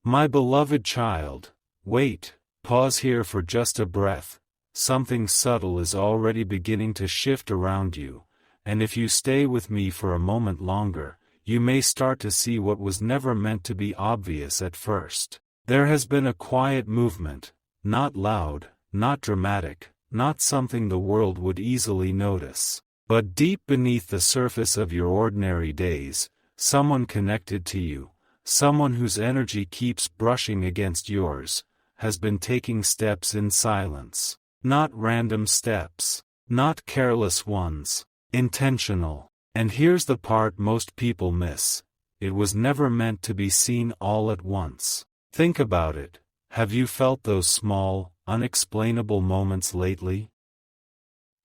My beloved child, wait, pause here for just a breath. Something subtle is already beginning to shift around you, and if you stay with me for a moment longer, you may start to see what was never meant to be obvious at first. There has been a quiet movement, not loud, not dramatic, not something the world would easily notice. But deep beneath the surface of your ordinary days, someone connected to you, someone whose energy keeps brushing against yours, has been taking steps in silence. Not random steps, not careless ones, intentional. And here's the part most people miss: it was never meant to be seen all at once. Think about it. Have you felt those small, unexplainable moments lately?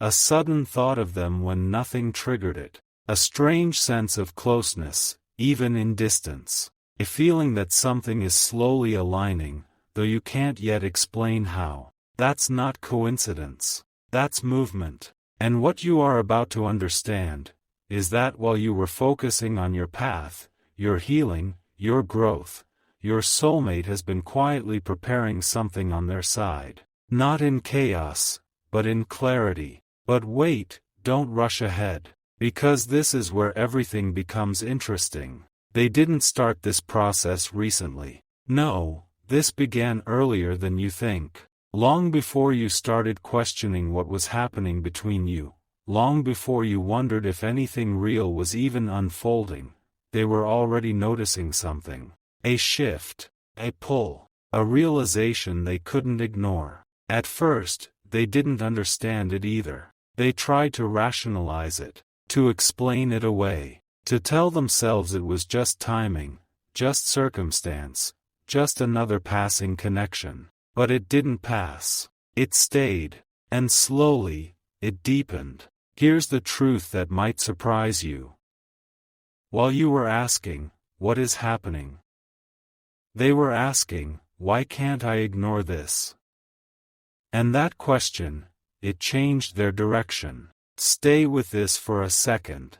A sudden thought of them when nothing triggered it. A strange sense of closeness, even in distance. A feeling that something is slowly aligning, though you can't yet explain how. That's not coincidence. That's movement. And what you are about to understand is that while you were focusing on your path, your healing, your growth, your soulmate has been quietly preparing something on their side. Not in chaos, but in clarity. But wait, don't rush ahead. Because this is where everything becomes interesting. They didn't start this process recently. No, this began earlier than you think. Long before you started questioning what was happening between you, long before you wondered if anything real was even unfolding, they were already noticing something. A shift, a pull, a realization they couldn't ignore. At first, they didn't understand it either. They tried to rationalize it, to explain it away, to tell themselves it was just timing, just circumstance, just another passing connection. But it didn't pass. It stayed, and slowly, it deepened. Here's the truth that might surprise you. While you were asking, what is happening? They were asking, why can't I ignore this? And that question, it changed their direction. Stay with this for a second.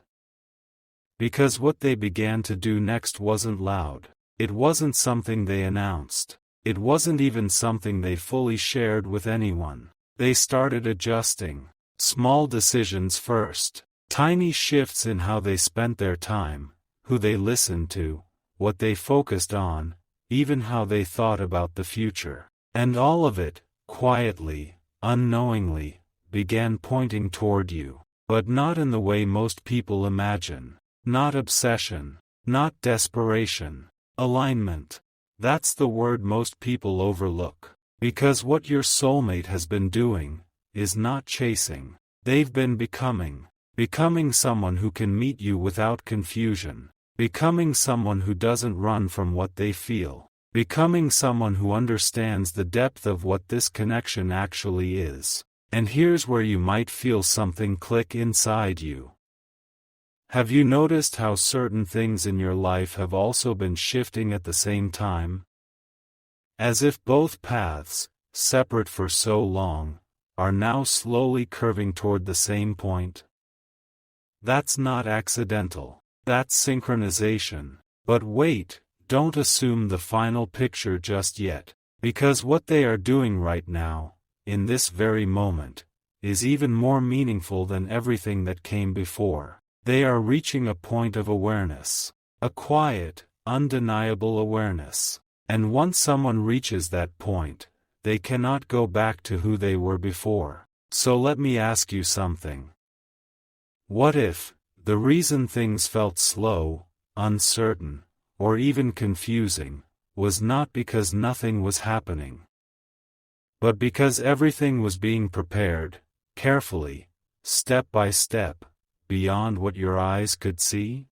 Because what they began to do next wasn't loud. It wasn't something they announced. It wasn't even something they fully shared with anyone. They started adjusting. Small decisions first. Tiny shifts in how they spent their time, who they listened to, what they focused on, even how they thought about the future. And all of it, quietly, unknowingly, began pointing toward you. But not in the way most people imagine. Not obsession. Not desperation. Alignment. That's the word most people overlook. Because what your soulmate has been doing is not chasing. They've been becoming. Becoming someone who can meet you without confusion. Becoming someone who doesn't run from what they feel. Becoming someone who understands the depth of what this connection actually is. And here's where you might feel something click inside you. Have you noticed how certain things in your life have also been shifting at the same time? As if both paths, separate for so long, are now slowly curving toward the same point? That's not accidental. That's synchronization. But wait, don't assume the final picture just yet. Because what they are doing right now, in this very moment, is even more meaningful than everything that came before. They are reaching a point of awareness. A quiet, undeniable awareness. And once someone reaches that point, they cannot go back to who they were before. So let me ask you something. What if the reason things felt slow, uncertain, or even confusing, was not because nothing was happening, but because everything was being prepared, carefully, step by step, beyond what your eyes could see?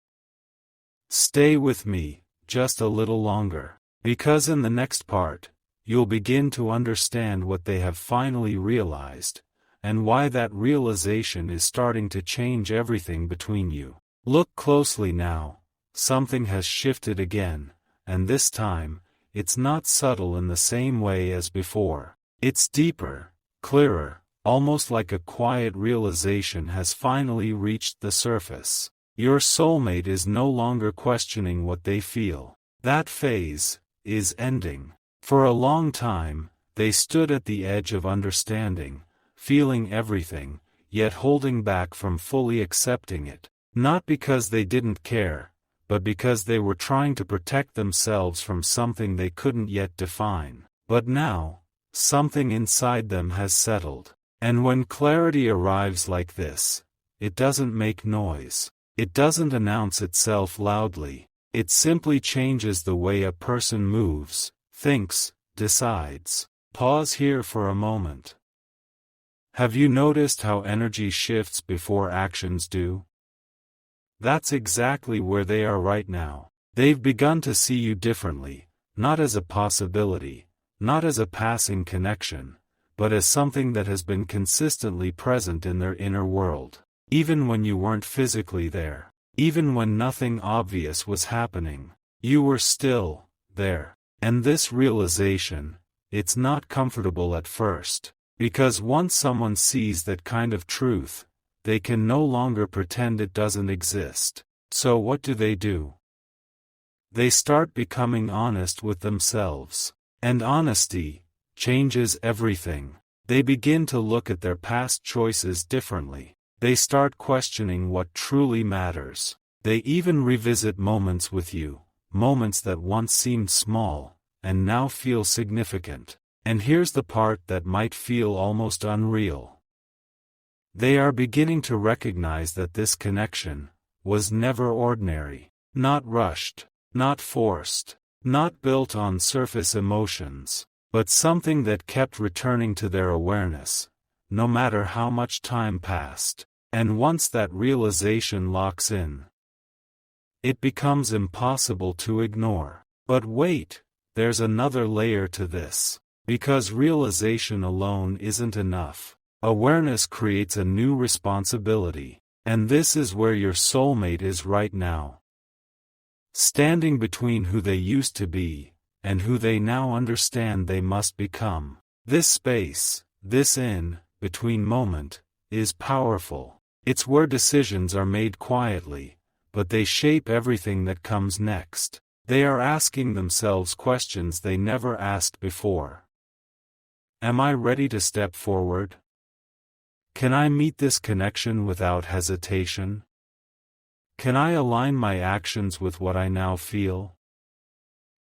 Stay with me, just a little longer, because in the next part, you'll begin to understand what they have finally realized, and why that realization is starting to change everything between you. Look closely now. Something has shifted again, and this time, it's not subtle in the same way as before. It's deeper, clearer, almost like a quiet realization has finally reached the surface. Your soulmate is no longer questioning what they feel. That phase is ending. For a long time, they stood at the edge of understanding, feeling everything, yet holding back from fully accepting it. Not because they didn't care, but because they were trying to protect themselves from something they couldn't yet define. But now, something inside them has settled. And when clarity arrives like this, it doesn't make noise. It doesn't announce itself loudly. It simply changes the way a person moves, thinks, decides. Pause here for a moment. Have you noticed how energy shifts before actions do? That's exactly where they are right now. They've begun to see you differently, not as a possibility, not as a passing connection, but as something that has been consistently present in their inner world. Even when you weren't physically there, even when nothing obvious was happening, you were still there. And this realization, it's not comfortable at first, because once someone sees that kind of truth, they can no longer pretend it doesn't exist. So what do? They start becoming honest with themselves. And honesty changes everything. They begin to look at their past choices differently. They start questioning what truly matters. They even revisit moments with you, moments that once seemed small, and now feel significant. And here's the part that might feel almost unreal. They are beginning to recognize that this connection was never ordinary, not rushed, not forced, not built on surface emotions, but something that kept returning to their awareness, no matter how much time passed. And once that realization locks in, it becomes impossible to ignore. But wait, there's another layer to this. Because realization alone isn't enough. Awareness creates a new responsibility. And this is where your soulmate is right now. Standing between who they used to be, and who they now understand they must become. This space, this in-between moment, is powerful. It's where decisions are made quietly, but they shape everything that comes next. They are asking themselves questions they never asked before. Am I ready to step forward? Can I meet this connection without hesitation? Can I align my actions with what I now feel?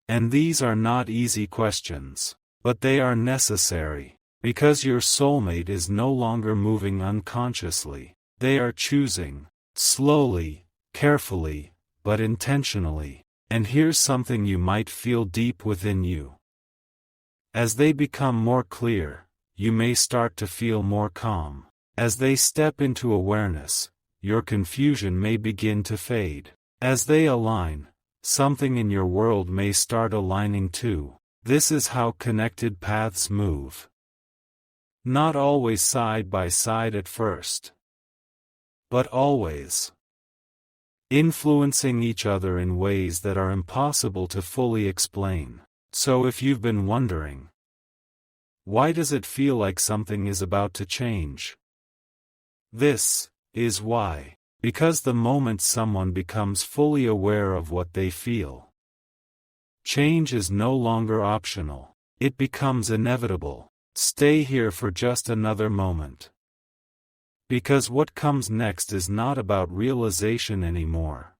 And these are not easy questions, but they are necessary, because your soulmate is no longer moving unconsciously. They are choosing, slowly, carefully, but intentionally. And here's something you might feel deep within you. As they become more clear, you may start to feel more calm. As they step into awareness, your confusion may begin to fade. As they align, something in your world may start aligning too. This is how connected paths move. Not always side by side at first, but always influencing each other in ways that are impossible to fully explain. So if you've been wondering, why does it feel like something is about to change? This is why. Because the moment someone becomes fully aware of what they feel, change is no longer optional. It becomes inevitable. Stay here for just another moment. Because what comes next is not about realization anymore.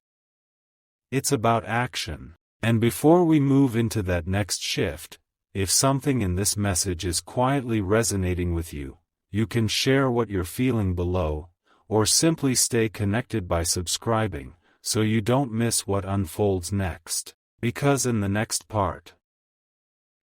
It's about action. And before we move into that next shift, if something in this message is quietly resonating with you, you can share what you're feeling below, or simply stay connected by subscribing, so you don't miss what unfolds next. Because in the next part,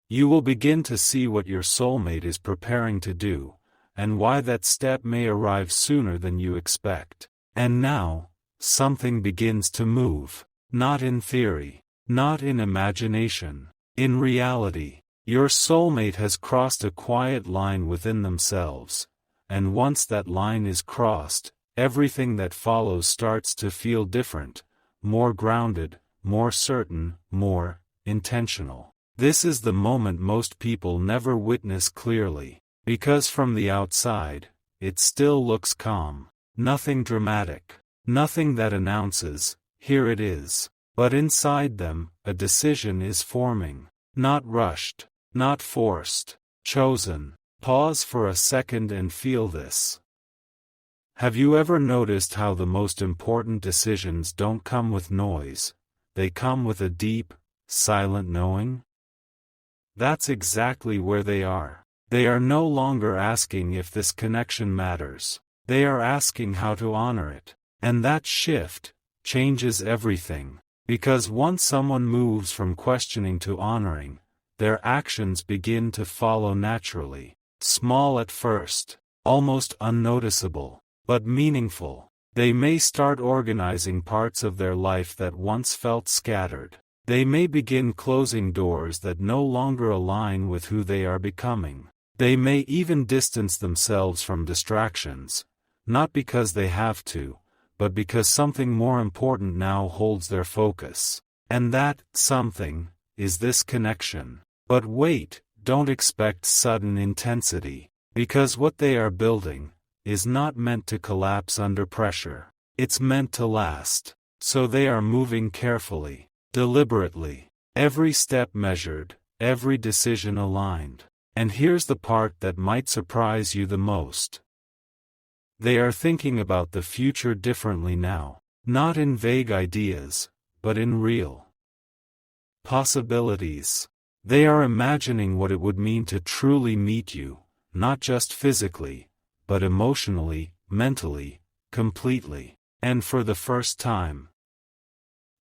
you will begin to see what your soulmate is preparing to do, and why that step may arrive sooner than you expect. And now, something begins to move. Not in theory, not in imagination, in reality. Your soulmate has crossed a quiet line within themselves, and once that line is crossed, everything that follows starts to feel different, more grounded, more certain, more intentional. This is the moment most people never witness clearly, because from the outside, it still looks calm, nothing dramatic, nothing that announces, "Here it is." But inside them, a decision is forming. Not rushed, not forced, chosen. Pause for a second and feel this. Have you ever noticed how the most important decisions don't come with noise, they come with a deep, silent knowing? That's exactly where they are. They are no longer asking if this connection matters. They are asking how to honor it. And that shift changes everything. Because once someone moves from questioning to honoring, their actions begin to follow naturally. Small at first, almost unnoticeable, but meaningful. They may start organizing parts of their life that once felt scattered. They may begin closing doors that no longer align with who they are becoming. They may even distance themselves from distractions, not because they have to, but because something more important now holds their focus. And that something is this connection. But wait, don't expect sudden intensity, because what they are building is not meant to collapse under pressure. It's meant to last. So they are moving carefully, deliberately, every step measured, every decision aligned. And here's the part that might surprise you the most. They are thinking about the future differently now, not in vague ideas, but in real possibilities. They are imagining what it would mean to truly meet you, not just physically, but emotionally, mentally, completely. And for the first time,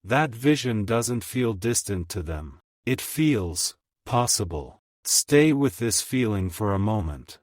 that vision doesn't feel distant to them. It feels possible. Stay with this feeling for a moment.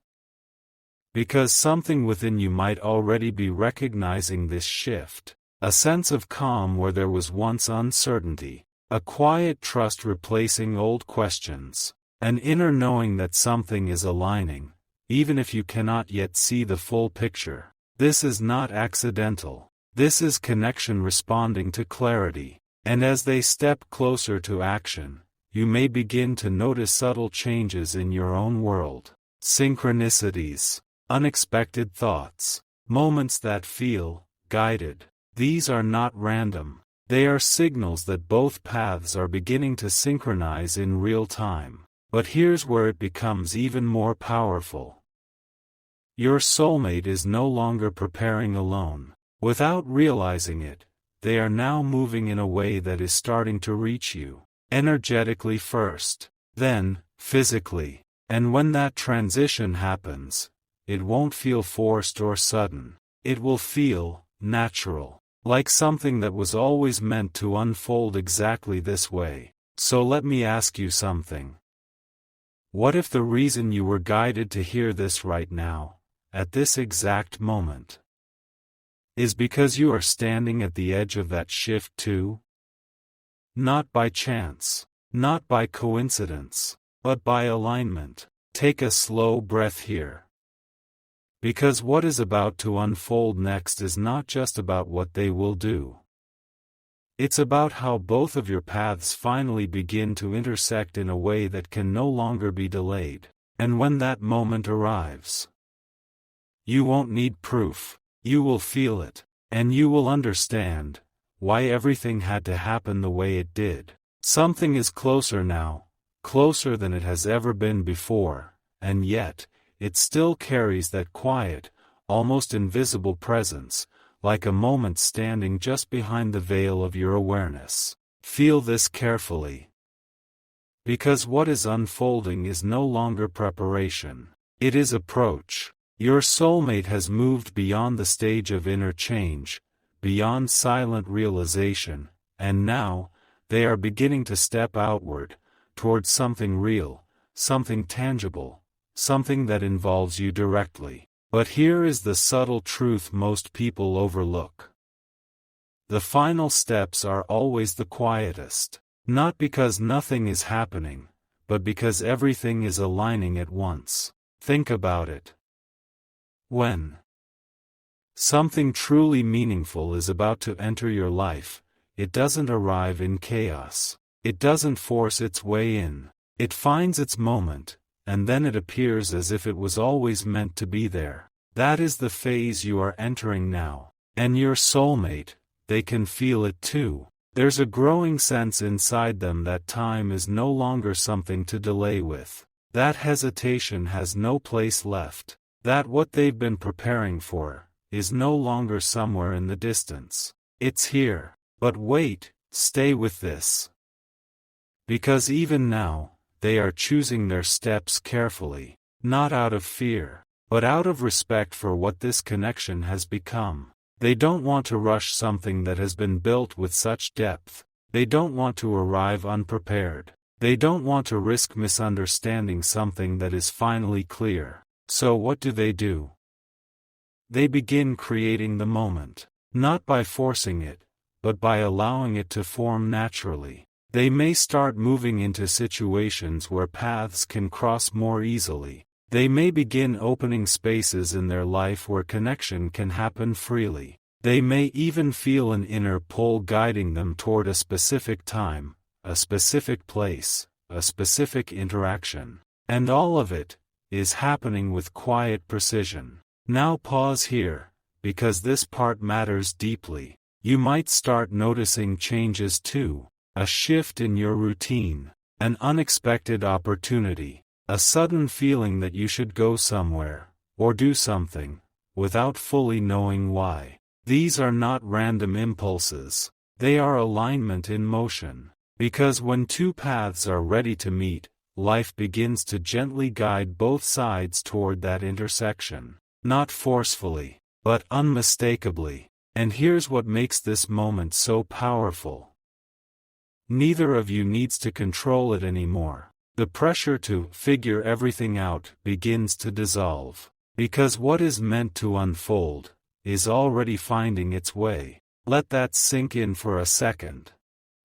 Because something within you might already be recognizing this shift. A sense of calm where there was once uncertainty. A quiet trust replacing old questions. An inner knowing that something is aligning, even if you cannot yet see the full picture. This is not accidental. This is connection responding to clarity. And as they step closer to action, you may begin to notice subtle changes in your own world. Synchronicities, unexpected thoughts, moments that feel guided. These are not random. They are signals that both paths are beginning to synchronize in real time. But here's where it becomes even more powerful. Your soulmate is no longer preparing alone. Without realizing it, they are now moving in a way that is starting to reach you. Energetically first, then, physically. And when that transition happens, it won't feel forced or sudden. It will feel natural. Like something that was always meant to unfold exactly this way. So let me ask you something. What if the reason you were guided to hear this right now, at this exact moment, is because you are standing at the edge of that shift too? Not by chance, not by coincidence, but by alignment. Take a slow breath here. Because what is about to unfold next is not just about what they will do. It's about how both of your paths finally begin to intersect in a way that can no longer be delayed. And when that moment arrives, you won't need proof. You will feel it. And you will understand why everything had to happen the way it did. Something is closer now, closer than it has ever been before, and yet, it still carries that quiet, almost invisible presence, like a moment standing just behind the veil of your awareness. Feel this carefully. Because what is unfolding is no longer preparation. It is approach. Your soulmate has moved beyond the stage of inner change, beyond silent realization, and now, they are beginning to step outward, towards something real, something tangible, something that involves you directly. But here is the subtle truth most people overlook. The final steps are always the quietest. Not because nothing is happening, but because everything is aligning at once. Think about it. When something truly meaningful is about to enter your life, it doesn't arrive in chaos. It doesn't force its way in. It finds its moment, and then it appears as if it was always meant to be there. That is the phase you are entering now. And your soulmate, they can feel it too. There's a growing sense inside them that time is no longer something to delay with. That hesitation has no place left. That what they've been preparing for is no longer somewhere in the distance. It's here. But wait, stay with this. Because even now, they are choosing their steps carefully, not out of fear, but out of respect for what this connection has become. They don't want to rush something that has been built with such depth. They don't want to arrive unprepared. They don't want to risk misunderstanding something that is finally clear. So what do? They begin creating the moment, not by forcing it, but by allowing it to form naturally. They may start moving into situations where paths can cross more easily. They may begin opening spaces in their life where connection can happen freely. They may even feel an inner pull guiding them toward a specific time, a specific place, a specific interaction. And all of it is happening with quiet precision. Now pause here, because this part matters deeply. You might start noticing changes too. A shift in your routine, an unexpected opportunity, a sudden feeling that you should go somewhere, or do something, without fully knowing why. These are not random impulses. They are alignment in motion. Because when two paths are ready to meet, life begins to gently guide both sides toward that intersection. Not forcefully, but unmistakably. And here's what makes this moment so powerful. Neither of you needs to control it anymore. The pressure to figure everything out begins to dissolve. Because what is meant to unfold is already finding its way. Let that sink in for a second.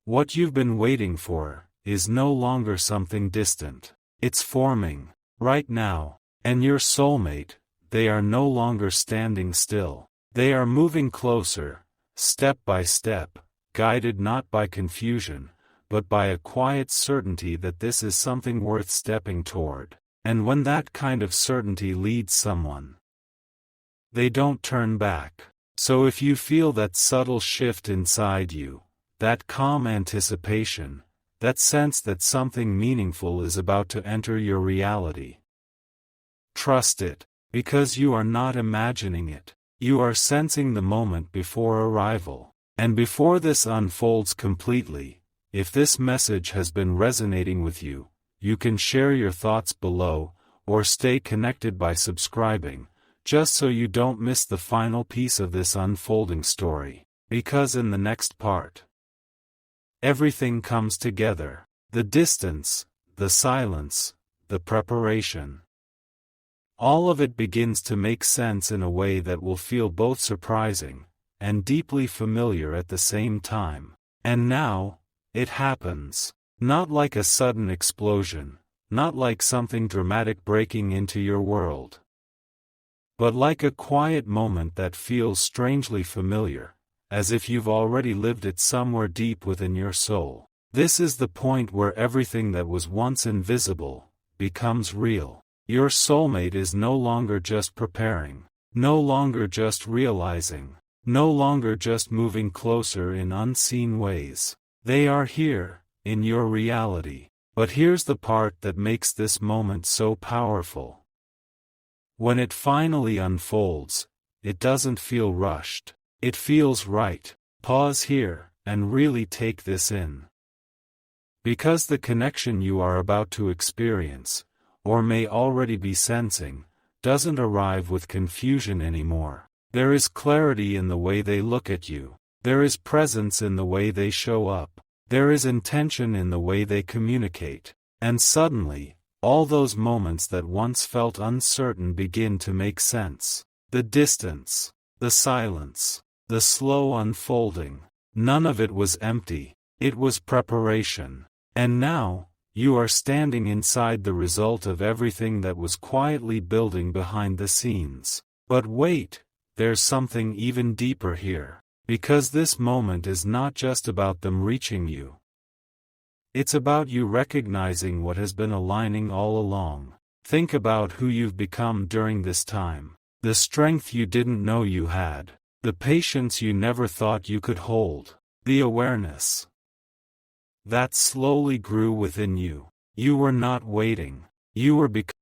What you've been waiting for is no longer something distant. It's forming, right now. And your soulmate, they are no longer standing still. They are moving closer, step by step, guided not by confusion, but by a quiet certainty that this is something worth stepping toward. And when that kind of certainty leads someone, they don't turn back. So if you feel that subtle shift inside you, that calm anticipation, that sense that something meaningful is about to enter your reality, trust it, because you are not imagining it. You are sensing the moment before arrival. And before this unfolds completely, if this message has been resonating with you, you can share your thoughts below, or stay connected by subscribing, just so you don't miss the final piece of this unfolding story. Because in the next part, everything comes together. The distance, the silence, the preparation. All of it begins to make sense in a way that will feel both surprising and deeply familiar at the same time. And now, it happens. Not like a sudden explosion, not like something dramatic breaking into your world, but like a quiet moment that feels strangely familiar, as if you've already lived it somewhere deep within your soul. This is the point where everything that was once invisible becomes real. Your soulmate is no longer just preparing, no longer just realizing, no longer just moving closer in unseen ways. They are here, in your reality. But here's the part that makes this moment so powerful. When it finally unfolds, it doesn't feel rushed. It feels right. Pause here, and really take this in. Because the connection you are about to experience, or may already be sensing, doesn't arrive with confusion anymore. There is clarity in the way they look at you. There is presence in the way they show up. There is intention in the way they communicate. And suddenly, all those moments that once felt uncertain begin to make sense. The distance, the silence, the slow unfolding. None of it was empty. It was preparation. And now, you are standing inside the result of everything that was quietly building behind the scenes. But wait, there's something even deeper here. Because this moment is not just about them reaching you. It's about you recognizing what has been aligning all along. Think about who you've become during this time. The strength you didn't know you had. The patience you never thought you could hold. The awareness that slowly grew within you. You were not waiting. You were becoming